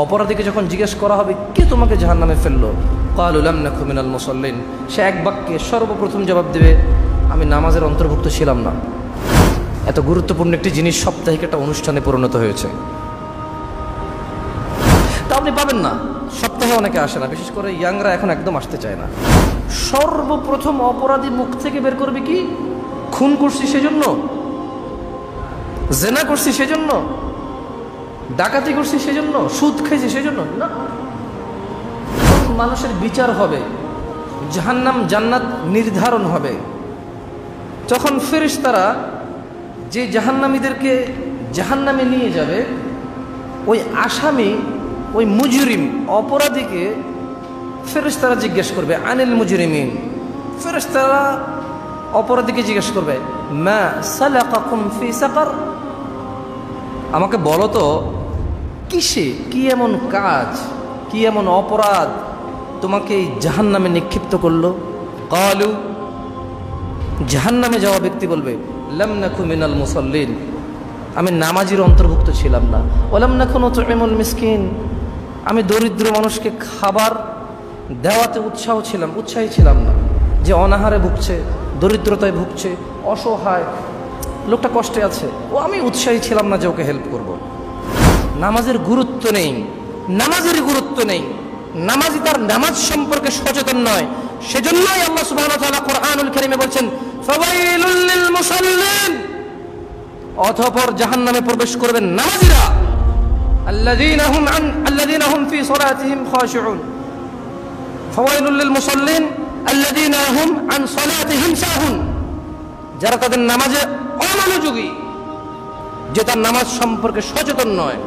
অপরাধীকে যখন জিজ্ঞেস করা হবে কে তোমাকে জাহান্নামে ফেললো, ক্বালু লাম নাকু মিনাল মুসাল্লিন, সে এক বাক্যে সর্বপ্রথম জবাব দেবে আমি নামাজের অন্তর্ভুক্ত ছিলাম না। এত গুরুত্বপূর্ণ একটি জিনিস সাপ্তাহিক একটা অনুষ্ঠানে পরিণত হয়েছে। তা আপনি পাবেন না, সপ্তাহে অনেকে আসে না, বিশেষ করে ইয়াংরা এখন একদম আসতে চায় না। সর্বপ্রথম অপরাধী মুখ থেকে বের করবে কি, খুন করছি সেজন্য, জেনা করছি সেজন্য, ডাকাতি করছি সেজন্য, সুদ খাইছি সেজন্য না। মানুষের বিচার হবে, জাহান্নাম জান্নাত নির্ধারণ হবে। যখন ফেরেশতারা যে জাহান্নামীদেরকে জাহান্নামে নিয়ে যাবে, ওই আসামি, ওই মুজরিম অপরাধীকে ফেরেশতারা জিজ্ঞেস করবে আনিল মুজরিমিন, ফেরেশতারা অপরাধীকে জিজ্ঞেস করবে মা সালাকাকুম ফি সাকার, আমাকে বলো তো কিসে, কি এমন কাজ, কি এমন অপরাধ তোমাকে এই জাহান্নামে নিক্ষিপ্ত করলো। ক্বালু, জাহান্নামে যাওয়া ব্যক্তি বলবে লাম নাকু মিনাল মুসাল্লিন, আমি নামাজির অন্তর্ভুক্ত ছিলাম না। ওয়ালাম নাকু নুতইমুল মিসকিন, আমি দরিদ্র মানুষকে খাবার দেওয়াতে উৎসাহী ছিলাম না। যে অনাহারে ভুগছে, দরিদ্রতায় ভুগছে, অসহায় লোকটা কষ্টে আছে, ও আমি উৎসাহী ছিলাম না যে ওকে হেল্প করব। নামাজের গুরুত্ব নেই, নামাজের গুরুত্ব নেই, নামাজি তার নামাজ সম্পর্কে সচেতন নয়। সেজন্যই আল্লাহ সুবহানাহু ওয়া তাআলা কোরআনুল কারীমে বলছেন ফাওয়াইলুল লিল মুসাল্লিন, অতঃপর জাহান্নামে প্রবেশ করবেন নামাজিরা, আল্লাযীনা হুম ফি সালাতিহিম খাশিউন, ফাওয়াইলুল লিল মুসাল্লিন আল্লাযীনা হুম আন সালাতিহিম সাহুন, যারা তাদের নামাজে অমনোযোগী, যে তার নামাজ সম্পর্কে সচেতন নয়।